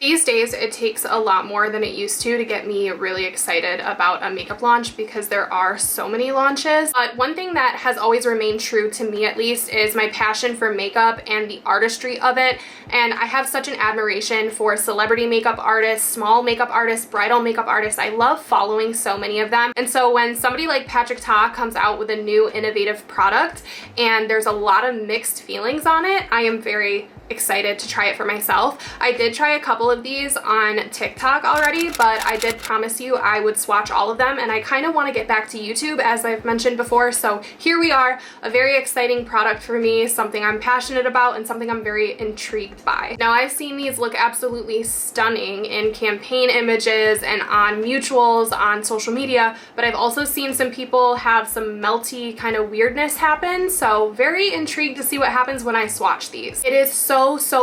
These days, it takes a lot more than it used to get me really excited about a makeup launch because there are so many launches. But one thing that has always remained true to me, at least, is my passion for makeup and the artistry of it. And I have such an admiration for celebrity makeup artists, small makeup artists, bridal makeup artists. I love following so many of them. And so when somebody like Patrick Ta comes out with a new innovative product and there's a lot of mixed feelings on it, I am very excited to try it for myself. I did try a couple of these on TikTok already, but I did promise you I would swatch all of them, and I kind of want to get back to YouTube, as I've mentioned before. So here we are, a very exciting product for me, something I'm passionate about and something I'm very intrigued by. Now, I've seen these look absolutely stunning in campaign images and on mutuals on social media, but I've also seen some people have some melty kind of weirdness happen, so very intrigued to see what happens when I swatch these. It is so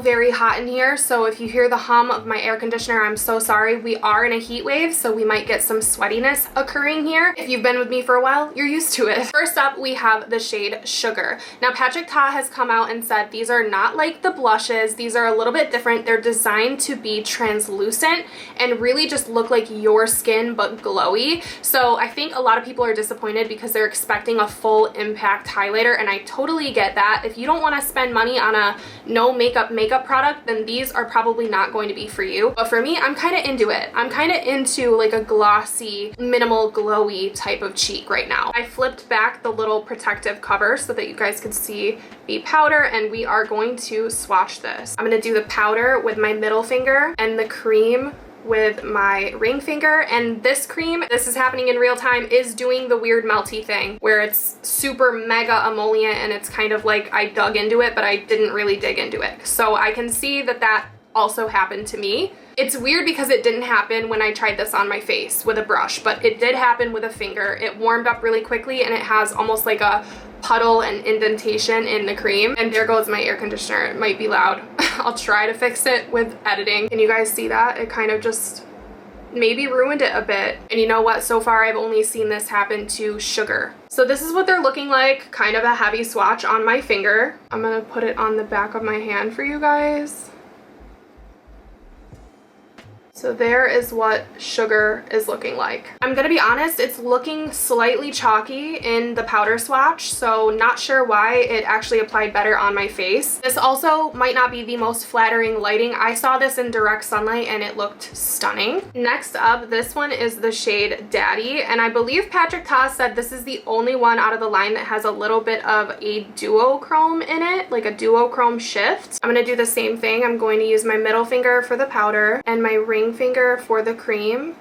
very hot in here, so if you hear the hum of my air conditioner, I'm so sorry. We are in a heat wave, so we might get some sweatiness occurring here. If you've been with me for a while, you're used to it. First up, we have the shade Sugar. Now, Patrick Ta has come out and said these are not like the blushes. These are a little bit different. They're designed to be translucent and really just look like your skin, but glowy. So I think a lot of people are disappointed because they're expecting a full impact highlighter, and I totally get that. If you don't want to spend money on a no makeup product, then these are probably not going to be for you. But for me, I'm kind of into it. I'm kind of into like a glossy, minimal glowy type of cheek right now. I flipped back the little protective cover so that you guys could see the powder, and we are going to swatch this. I'm going to do the powder with my middle finger and the cream with my ring finger, and this cream, this is happening in real time, is doing the weird melty thing where it's super mega emollient and it's kind of like I dug into it, but I didn't really dig into it. So I can see that that also happened to me. It's weird because it didn't happen when I tried this on my face with a brush, but it did happen with a finger. It warmed up really quickly and it has almost like a puddle and indentation in the cream. And there goes my air conditioner. It might be loud. I'll try to fix it with editing. Can you guys see that? It kind of just maybe ruined it a bit. And you know what? So far, I've only seen this happen to Sugar. So this is what they're looking like. Kind of a heavy swatch on my finger. I'm gonna put it on the back of my hand for you guys. So there is what Sugar is looking like. I'm gonna be honest, it's looking slightly chalky in the powder swatch, so not sure why it actually applied better on my face. This also might not be the most flattering lighting. I saw this in direct sunlight and it looked stunning. Next up, this one is the shade Daddy, and I believe Patrick Ta said this is the only one out of the line that has a little bit of a duochrome in it, like a duochrome shift. I'm gonna do the same thing. I'm going to use my middle finger for the powder and my ring finger for the cream.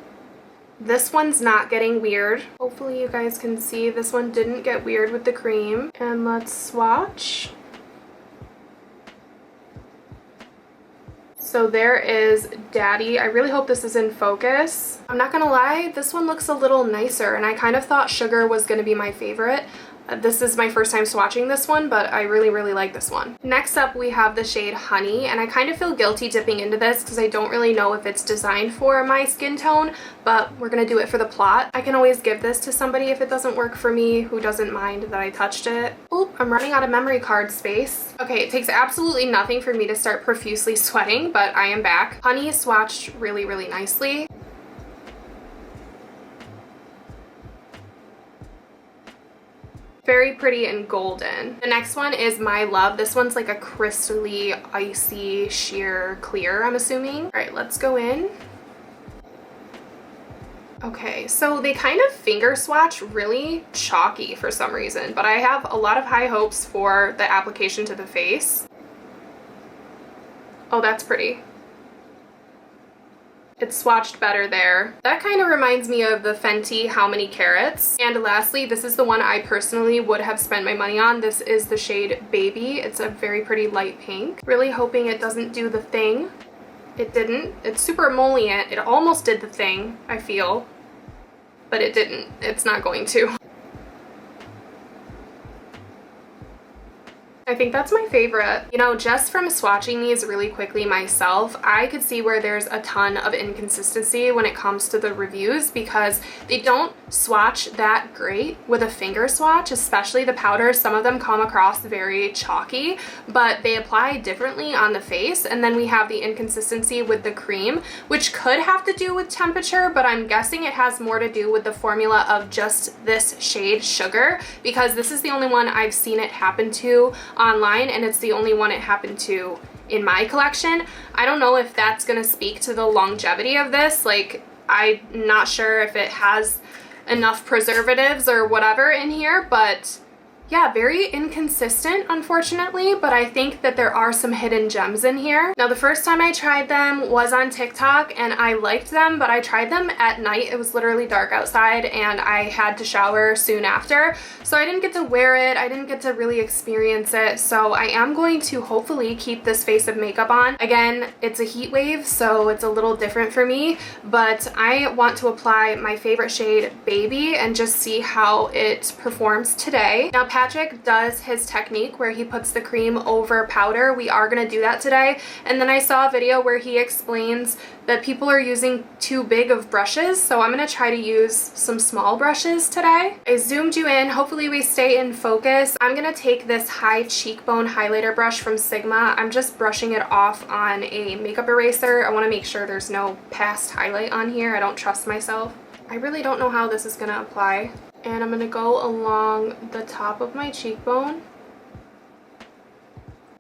This one's not getting weird. Hopefully you guys can see this one didn't get weird with the cream. And let's swatch. So there is Daddy. I really hope this is in focus. I'm not gonna lie, this one looks a little nicer, and I kind of thought Sugar was gonna be my favorite. This is my first time swatching this one, but I really like this one. Next up, we have the shade Honey, and I kind of feel guilty dipping into this because I don't really know if it's designed for my skin tone, but we're gonna do it for the plot. I can always give this to somebody if it doesn't work for me who doesn't mind that I touched it. Oop, I'm running out of memory card space. Okay, it takes absolutely nothing for me to start profusely sweating, but I am back. Honey swatched really nicely. Very pretty and golden. The next one is My Love. This one's like a crystally, icy, sheer clear, I'm assuming. All right, let's go in. Okay, so they kind of finger swatch really chalky for some reason, but I have a lot of high hopes for the application to the face. Oh, that's pretty. It's swatched better there. That kind of reminds me of the Fenty How Many Carats. And lastly, this is the one I personally would have spent my money on. This is the shade Baby. It's a very pretty light pink. Really hoping it doesn't do the thing. It didn't. It's super emollient. It almost did the thing, I feel. But it didn't. It's not going to. I think that's my favorite. You know, just from swatching these really quickly myself, I could see where there's a ton of inconsistency when it comes to the reviews because they don't swatch that great with a finger swatch, especially the powders. Some of them come across very chalky, but they apply differently on the face. And then we have the inconsistency with the cream, which could have to do with temperature, but I'm guessing it has more to do with the formula of just this shade Sugar, because this is the only one I've seen it happen to online, and it's the only one it happened to in my collection. I don't know if that's gonna speak to the longevity of this. Like, I'm not sure if it has enough preservatives or whatever in here, but yeah, very inconsistent, unfortunately, but I think that there are some hidden gems in here. Now, the first time I tried them was on TikTok, and I liked them, but I tried them at night. It was literally dark outside, and I had to shower soon after, so I didn't get to wear it. I didn't get to really experience it, so I am going to hopefully keep this face of makeup on. Again, it's a heat wave, so it's a little different for me, but I want to apply my favorite shade, Baby, and just see how it performs today. Now, Patrick does his technique where he puts the cream over powder. We are going to do that today. And then I saw a video where he explains that people are using too big of brushes, so I'm going to try to use some small brushes today. I zoomed you in. Hopefully we stay in focus. I'm going to take this high cheekbone highlighter brush from Sigma. I'm just brushing it off on a makeup eraser. I want to make sure there's no past highlight on here. I don't trust myself. I really don't know how this is going to apply. And I'm going to go along the top of my cheekbone.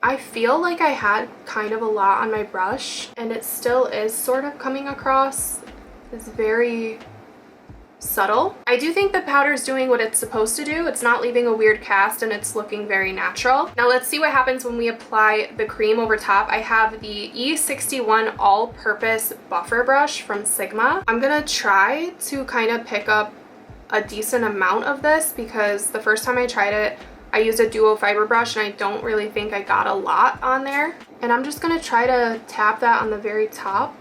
I feel like I had kind of a lot on my brush, and it still is sort of coming across as very subtle. I do think the powder is doing what it's supposed to do. It's not leaving a weird cast, and it's looking very natural. Now let's see what happens when we apply the cream over top. I have the E61 all-purpose buffer brush from Sigma. I'm going to try to kind of pick up a decent amount of this because the first time I tried it, I used a duo fiber brush and I don't really think I got a lot on there. And I'm just gonna try to tap that on the very top.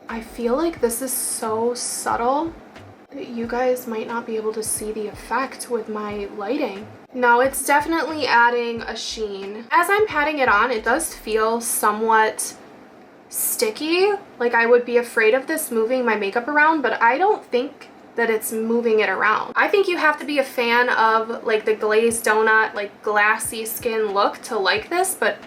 I feel like this is so subtle that you guys might not be able to see the effect with my lighting. No, it's definitely adding a sheen. As I'm patting it on, it does feel somewhat sticky. Like I would be afraid of this moving my makeup around, but I don't think that it's moving it around. I think you have to be a fan of like the glazed donut, like glassy skin look to like this, but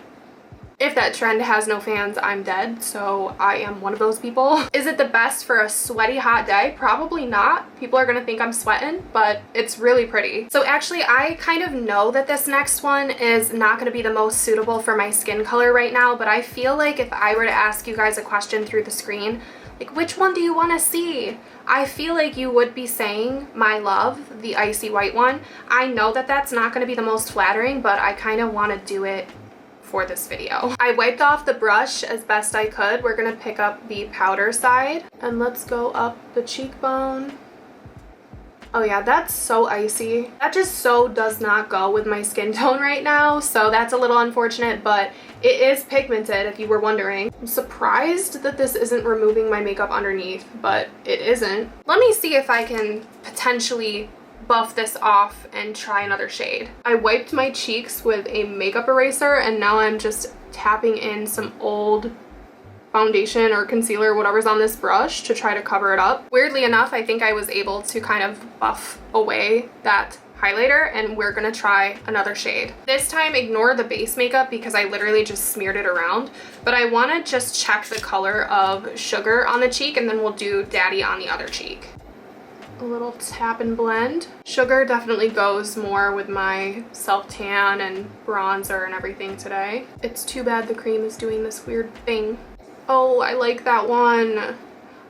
if that trend has no fans, I'm dead, so I am one of those people. Is it the best for a sweaty hot day? Probably not. People are gonna think I'm sweating, but it's really pretty. So actually, I kind of know that this next one is not gonna be the most suitable for my skin color right now, but I feel like if I were to ask you guys a question through the screen, like which one do you wanna see? I feel like you would be saying My Love, the icy white one. I know that that's not gonna be the most flattering, but I kind of wanna do it for this video. I wiped off the brush as best I could. We're gonna pick up the powder side and let's go up the cheekbone. Oh yeah, that's so icy. That just so does not go with my skin tone right now, so that's a little unfortunate, but it is pigmented if you were wondering. I'm surprised that this isn't removing my makeup underneath, but it isn't. Let me see if I can potentially buff this off and try another shade. I wiped my cheeks with a makeup eraser and now I'm just tapping in some old foundation or concealer, whatever's on this brush, to try to cover it up. Weirdly enough, I think I was able to kind of buff away that highlighter, and we're gonna try another shade. This time, ignore the base makeup because I literally just smeared it around, but I wanna just check the color of Sugar on the cheek and then we'll do Daddy on the other cheek. A little tap and blend. Sugar definitely goes more with my self-tan and bronzer and everything today. It's too bad the cream is doing this weird thing. Oh, I like that one.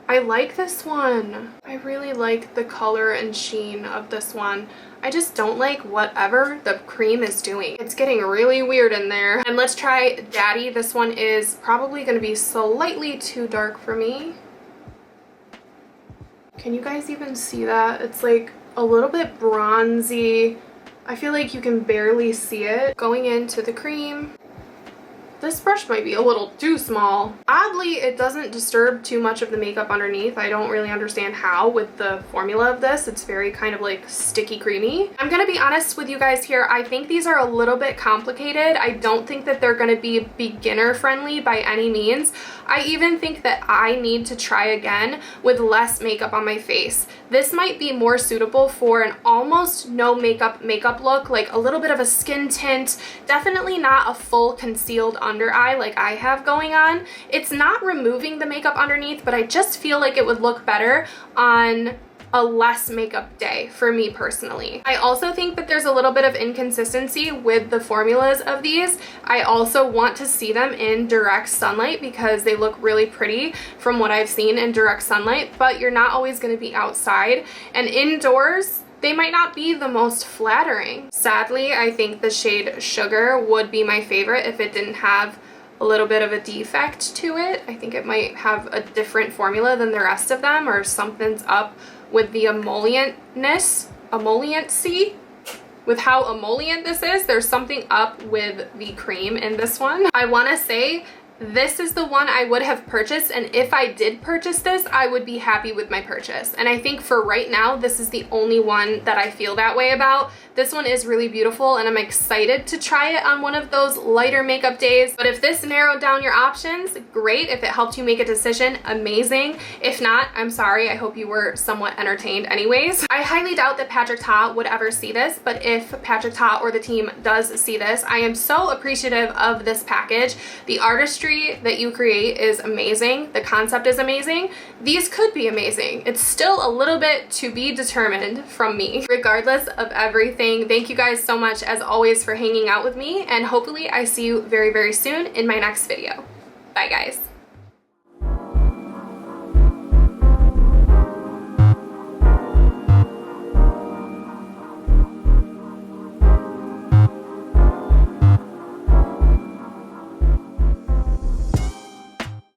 I like this one. I really like the color and sheen of this one. I just don't like whatever the cream is doing. It's getting really weird in there. And let's try Daddy. This one is probably gonna be slightly too dark for me. Can you guys even see that? It's like a little bit bronzy. I feel like you can barely see it. Going into the cream. This brush might be a little too small. Oddly, it doesn't disturb too much of the makeup underneath. I don't really understand how with the formula of this. It's very kind of like sticky creamy. I'm gonna be honest with you guys here. I think these are a little bit complicated. I don't think that they're gonna be beginner friendly by any means. I even think that I need to try again with less makeup on my face. This might be more suitable for an almost no makeup look, like a little bit of a skin tint, definitely not a full concealed under eye like I have going on. It's not removing the makeup underneath, but I just feel like it would look better on a less makeup day for me personally. I also think that there's a little bit of inconsistency with the formulas of these. I also want to see them in direct sunlight because they look really pretty from what I've seen in direct sunlight, but you're not always going to be outside, and indoors they might not be the most flattering. Sadly, I think the shade Sugar would be my favorite if it didn't have a little bit of a defect to it. I think it might have a different formula than the rest of them, or something's up with the emolliency, with how emollient this is. There's something up with the cream in this one. I want to say this is the one I would have purchased, and if I did purchase this, I would be happy with my purchase. And I think for right now, this is the only one that I feel that way about. This one is really beautiful, and I'm excited to try it on one of those lighter makeup days. But if this narrowed down your options, great. If it helped you make a decision, amazing. If not, I'm sorry. I hope you were somewhat entertained anyways. I highly doubt that Patrick Ta would ever see this, but if Patrick Ta or the team does see this, I am so appreciative of this package. The artistry that you create is amazing. The concept is amazing. These could be amazing. It's still a little bit to be determined from me. Regardless of everything, thank you guys so much as always for hanging out with me, and hopefully I see you very, very soon in my next video. Bye guys.